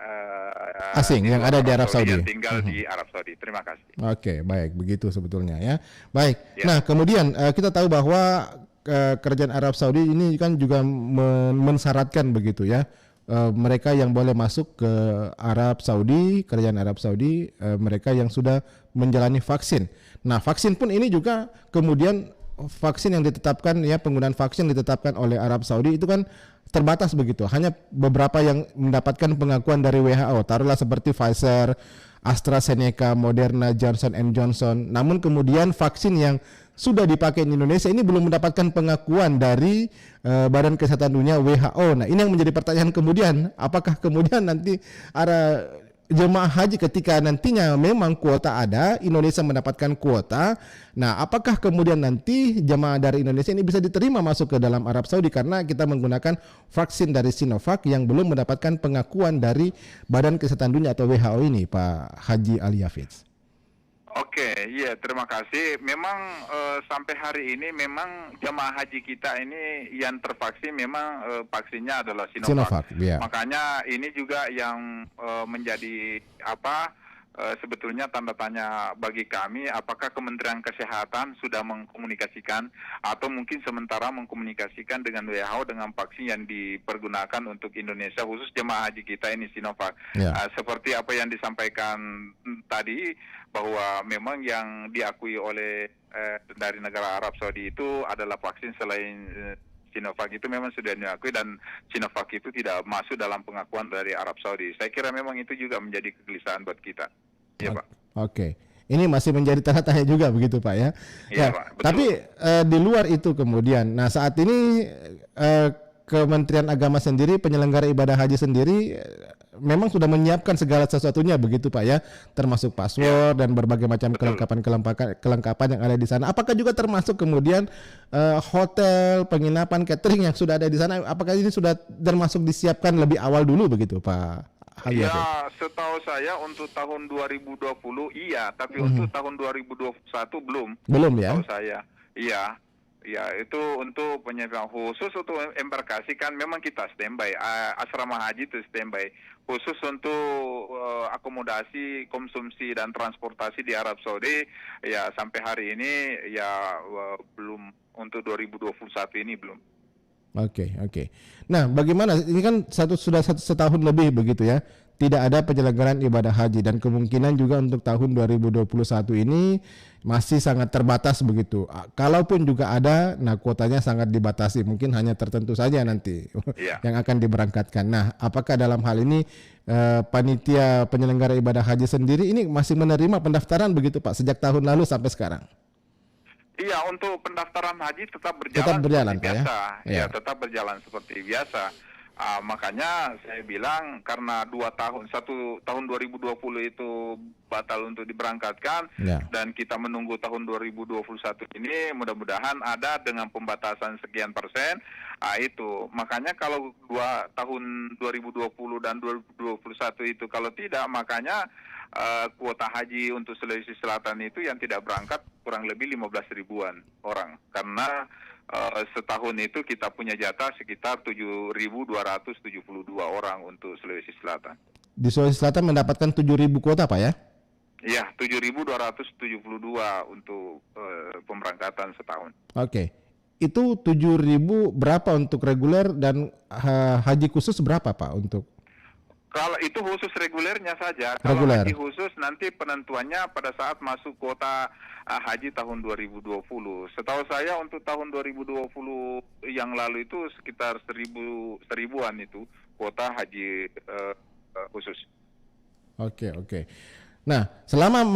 asing yang ada di Arab Saudi yang tinggal di Arab Saudi. Terima kasih. Oke, baik, begitu sebetulnya ya. Baik. Nah, kemudian kita tahu bahwa Kerajaan Arab Saudi ini kan juga mensyaratkan begitu ya, mereka yang boleh masuk ke Arab Saudi, Kerajaan Arab Saudi, mereka yang sudah menjalani vaksin. Nah, vaksin pun ini juga kemudian vaksin yang ditetapkan ya, penggunaan vaksin yang ditetapkan oleh Arab Saudi itu kan terbatas begitu. Hanya beberapa yang mendapatkan pengakuan dari WHO, taruhlah seperti Pfizer, AstraZeneca, Moderna, Johnson & Johnson. Namun kemudian vaksin yang sudah dipakai di Indonesia ini belum mendapatkan pengakuan dari Badan Kesehatan Dunia WHO. Nah, ini yang menjadi pertanyaan kemudian, apakah kemudian nanti ada jemaah haji ketika nantinya memang kuota ada, Indonesia mendapatkan kuota. Nah, apakah kemudian nanti jemaah dari Indonesia ini bisa diterima masuk ke dalam Arab Saudi karena kita menggunakan vaksin dari Sinovac yang belum mendapatkan pengakuan dari Badan Kesehatan Dunia atau WHO ini, Pak Haji Ali Hafiz? Oke, iya, terima kasih. Memang sampai hari ini memang jemaah haji kita ini yang tervaksin memang vaksinnya adalah Sinovac. Makanya ini juga yang menjadi sebetulnya tanda tanya bagi kami, apakah Kementerian Kesehatan sudah mengkomunikasikan atau mungkin sementara mengkomunikasikan dengan WHO dengan vaksin yang dipergunakan untuk Indonesia, khusus jemaah haji kita ini Sinovac. Seperti apa yang disampaikan tadi, bahwa memang yang diakui oleh dari negara Arab Saudi itu adalah vaksin selain Sinovac itu memang sudah diakui, dan Sinovac itu tidak masuk dalam pengakuan dari Arab Saudi. Saya kira memang itu juga menjadi kegelisahan buat kita. Ya, Pak. Oke. Ini masih menjadi tanda tanya juga begitu, Pak ya. Iya, Pak. Betul. Tapi di luar itu kemudian, nah saat ini Kementerian Agama sendiri, penyelenggara ibadah haji sendiri memang sudah menyiapkan segala sesuatunya begitu, Pak ya, termasuk password dan berbagai macam kelengkapan yang ada di sana. Apakah juga termasuk kemudian hotel, penginapan, catering yang sudah ada di sana? Apakah ini sudah termasuk disiapkan lebih awal dulu begitu, Pak? Ya, setahu saya untuk tahun 2020 iya, tapi untuk tahun 2021 belum. Belum ya? Setahu saya, iya. Ya, itu untuk penyeberangan khusus untuk embarkasi kan memang kita standby. Asrama haji itu standby. Khusus untuk akomodasi, konsumsi dan transportasi di Arab Saudi ya sampai hari ini ya belum, untuk 2021 ini belum. Oke. Nah, bagaimana? Ini kan sudah setahun lebih begitu ya. Tidak ada penyelenggaraan ibadah haji dan kemungkinan juga untuk tahun 2021 ini masih sangat terbatas begitu. Kalaupun juga ada, nah kuotanya sangat dibatasi. Mungkin hanya tertentu saja nanti yang akan diberangkatkan. Nah, apakah dalam hal ini panitia penyelenggara ibadah haji sendiri ini masih menerima pendaftaran begitu Pak sejak tahun lalu sampai sekarang? Iya, untuk pendaftaran haji tetap Tetap berjalan, seperti Pak, ya? biasa. Ya. Ya, tetap berjalan seperti biasa. Makanya saya bilang karena tahun 2020 itu batal untuk diberangkatkan dan kita menunggu tahun 2021 ini mudah-mudahan ada dengan pembatasan sekian persen. Itu makanya kalau tahun 2020 dan 2021 itu kalau tidak, makanya kuota haji untuk Sulawesi Selatan itu yang tidak berangkat kurang lebih 15 ribuan orang karena setahun itu kita punya jatah sekitar 7.272 orang untuk Sulawesi Selatan. Di Sulawesi Selatan mendapatkan 7.000 kuota Pak ya? Iya, 7.272 untuk pemberangkatan setahun. Oke. Itu 7.000 berapa untuk reguler dan haji khusus berapa Pak untuk? Kalau itu khusus regulernya saja. Reguler. Kalau haji khusus nanti penentuannya pada saat masuk kuota haji tahun 2020. Setahu saya untuk tahun 2020 yang lalu itu sekitar seribuan itu kuota haji khusus. Oke. Nah, selama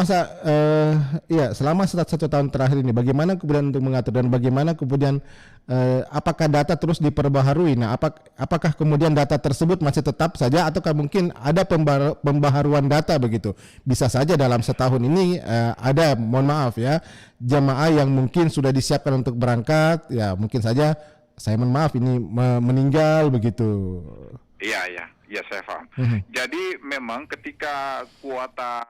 selama 1 tahun terakhir ini, bagaimana kemudian untuk mengatur dan bagaimana kemudian apakah data terus diperbaharui? Nah, apakah kemudian data tersebut masih tetap saja ataukah mungkin ada pembaharuan data begitu? Bisa saja dalam setahun ini ada, mohon maaf ya, jamaah yang mungkin sudah disiapkan untuk berangkat, ya mungkin saja saya mohon maaf ini meninggal begitu. Iya, saya paham. Jadi memang ketika kuota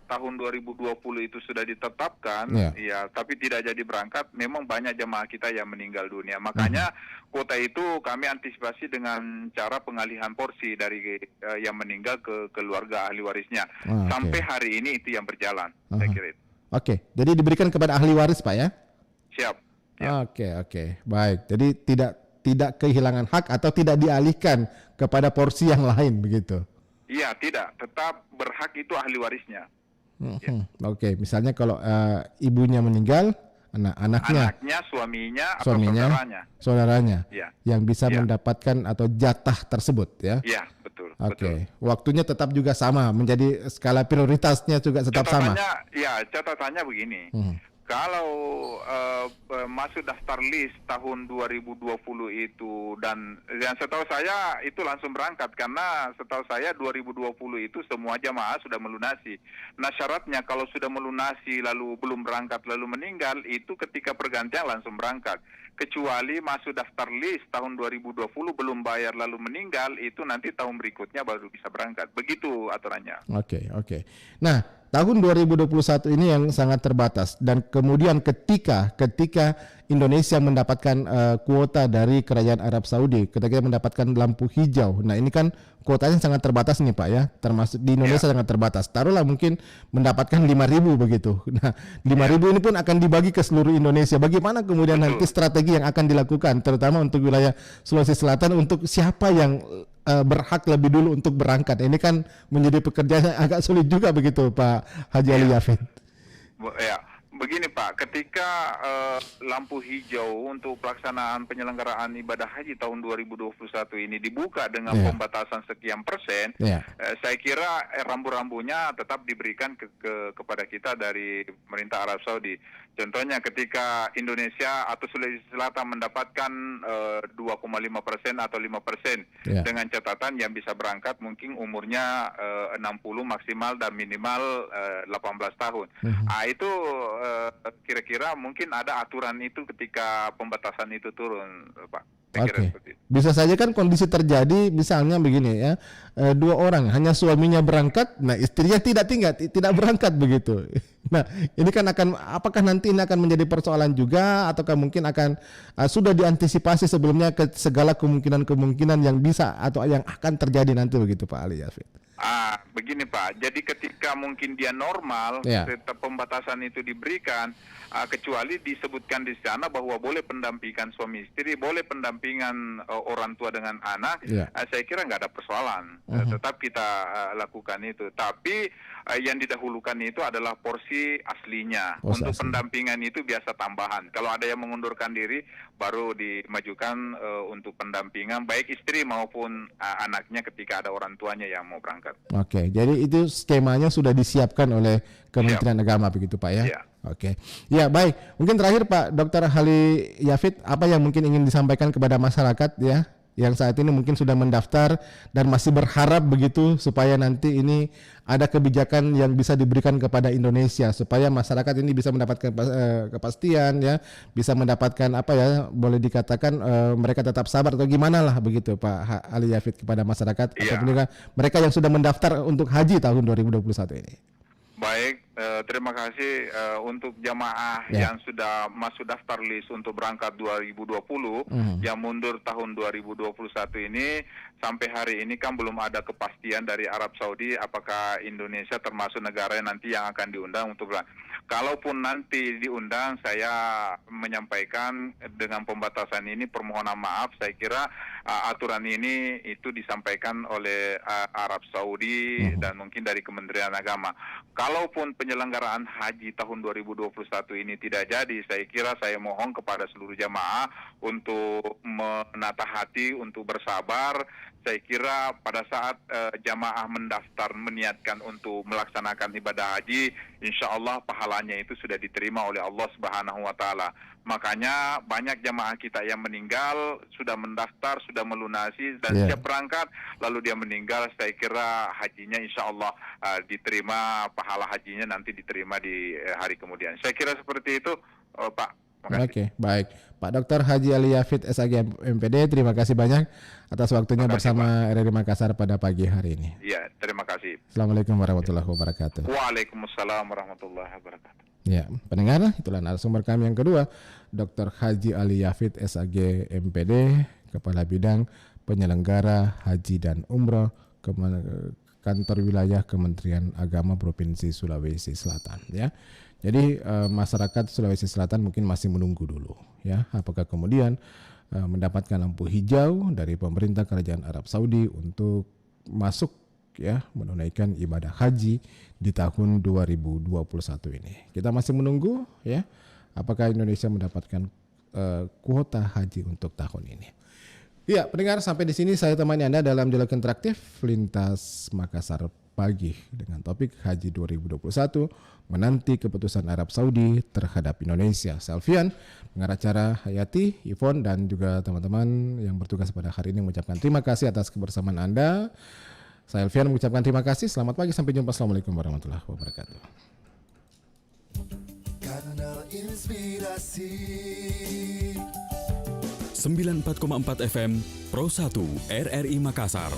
tahun 2020 itu sudah ditetapkan, ya, tapi tidak jadi berangkat, memang banyak jemaah kita yang meninggal dunia. Makanya kuota itu kami antisipasi dengan cara pengalihan porsi dari yang meninggal ke keluarga ahli warisnya. Sampai hari ini itu yang berjalan, saya kira itu. Oke, jadi diberikan kepada ahli waris Pak ya? Siap. Oke, baik. Jadi tidak kehilangan hak atau tidak dialihkan kepada porsi yang lain begitu? Iya, tidak. Tetap berhak itu ahli warisnya. Oke, misalnya kalau ibunya meninggal, anaknya, suaminya, atau saudaranya yang bisa mendapatkan atau jatah tersebut ya? Iya, betul. Oke, waktunya tetap juga sama, menjadi skala prioritasnya juga tetap sama? Ya, catatannya begini. Kalau masuk daftar list tahun 2020 itu dan yang setahu saya itu langsung berangkat karena setahu saya 2020 itu semua jamaah sudah melunasi. Nah, syaratnya kalau sudah melunasi lalu belum berangkat lalu meninggal itu ketika pergantian langsung berangkat. Kecuali masuk daftar list tahun 2020 belum bayar lalu meninggal itu nanti tahun berikutnya baru bisa berangkat. Begitu aturannya. Oke. Nah, tahun 2021 ini yang sangat terbatas dan kemudian ketika Indonesia mendapatkan kuota dari Kerajaan Arab Saudi, ketika mendapatkan lampu hijau. Nah, ini kan kuotanya sangat terbatas nih Pak ya, termasuk di Indonesia sangat terbatas. Taruhlah mungkin mendapatkan 5.000 begitu. Nah, 5.000 ini pun akan dibagi ke seluruh Indonesia. Bagaimana kemudian nanti strategi yang akan dilakukan terutama untuk wilayah Sulawesi Selatan untuk siapa yang berhak lebih dulu untuk berangkat? Ini kan menjadi pekerjaan yang agak sulit juga begitu Pak Haji Ali Yafin. Ya, begini Pak, ketika lampu hijau untuk pelaksanaan penyelenggaraan ibadah haji tahun 2021 ini dibuka dengan pembatasan sekian persen, saya kira rambu-rambunya tetap diberikan kepada kita dari pemerintah Arab Saudi. Contohnya ketika Indonesia atau Sulawesi Selatan mendapatkan 2,5% atau 5% dengan catatan yang bisa berangkat mungkin umurnya 60 maksimal dan minimal 18 tahun. Itu kira-kira mungkin ada aturan itu ketika pembatasan itu turun, Pak. Saya kira Oke. seperti itu. Bisa saja kan kondisi terjadi misalnya begini ya, dua orang hanya suaminya berangkat, nah istrinya tidak berangkat begitu. Nah ini kan apakah nanti ini akan menjadi persoalan juga, ataukah mungkin akan sudah diantisipasi sebelumnya ke segala kemungkinan yang bisa atau yang akan terjadi nanti begitu Pak Ali Yafid? Begini Pak, jadi ketika mungkin dia normal, Ya. tetap pembatasan itu diberikan, kecuali disebutkan di sana bahwa boleh pendampingan suami istri, boleh pendampingan orang tua dengan anak, Ya. saya kira nggak ada persoalan. Tetap kita lakukan itu. Tapi yang didahulukan itu adalah porsi aslinya. Porsi Untuk asli. pendampingan itu biasa tambahan. Kalau ada yang mengundurkan diri, baru dimajukan untuk pendampingan baik istri maupun anaknya ketika ada orang tuanya yang mau berangkat. Oke, jadi itu skemanya sudah disiapkan oleh Kementerian Agama begitu Pak ya? Iya. Oke, ya baik. Mungkin terakhir Pak Dr. Ali Yafid, apa yang mungkin ingin disampaikan kepada masyarakat ya, yang saat ini mungkin sudah mendaftar dan masih berharap begitu supaya nanti ini ada kebijakan yang bisa diberikan kepada Indonesia supaya masyarakat ini bisa mendapatkan kepastian ya, bisa mendapatkan apa ya, boleh dikatakan mereka tetap sabar atau gimana lah begitu Pak Ali Yafid kepada masyarakat Iya. ataupun juga mereka yang sudah mendaftar untuk haji tahun 2021 ini. Baik, terima kasih untuk jamaah Ya. yang sudah masuk daftar list untuk berangkat 2020, yang mundur tahun 2021 ini, sampai hari ini kan belum ada kepastian dari Arab Saudi apakah Indonesia termasuk negara yang nanti yang akan diundang untuk berangkat. Kalaupun nanti diundang, saya menyampaikan dengan pembatasan ini permohonan maaf. Saya kira aturan ini itu disampaikan oleh Arab Saudi dan mungkin dari Kementerian Agama. Kalaupun penyelenggaraan haji tahun 2021 ini tidak jadi, saya kira saya mohon kepada seluruh jamaah untuk menata hati, untuk bersabar. Saya kira pada saat jamaah mendaftar meniatkan untuk melaksanakan ibadah haji, insya Allah pahalanya itu sudah diterima oleh Allah Subhanahu wa Ta'ala. Makanya banyak jamaah kita yang meninggal sudah mendaftar, sudah melunasi dan siap berangkat, lalu dia meninggal. Saya kira hajinya insya Allah diterima, pahala hajinya nanti diterima di hari kemudian. Saya kira seperti itu, Pak. Oke, baik. Pak Dr. Haji Ali Yafid SAG MPD, terima kasih banyak atas waktunya bersama RRI Makassar pada pagi hari ini. Iya, terima kasih. Assalamualaikum warahmatullahi wabarakatuh. Waalaikumsalam warahmatullahi wabarakatuh. Ya, pendengar, itulah narasumber kami yang kedua, Dr. Haji Ali Yafid SAG MPD, Kepala Bidang Penyelenggara Haji dan Umroh Kantor Wilayah Kementerian Agama Provinsi Sulawesi Selatan. Ya, jadi masyarakat Sulawesi Selatan mungkin masih menunggu dulu, ya, apakah kemudian mendapatkan lampu hijau dari pemerintah Kerajaan Arab Saudi untuk masuk ya menunaikan ibadah haji di tahun 2021 ini. Kita masih menunggu ya apakah Indonesia mendapatkan kuota haji untuk tahun ini. Ya, pendengar, sampai di sini saya temani Anda dalam dialog interaktif Lintas Makassar pagi dengan topik Haji 2021 menanti keputusan Arab Saudi terhadap Indonesia. Selvian, pengacara Hayati, Yvonne dan juga teman-teman yang bertugas pada hari ini mengucapkan terima kasih atas kebersamaan Anda. Saya Elvian mengucapkan terima kasih. Selamat pagi, sampai jumpa. Assalamualaikum warahmatullahi wabarakatuh. Kanal Inspirasi 94,4 FM Pro 1 RRI Makassar.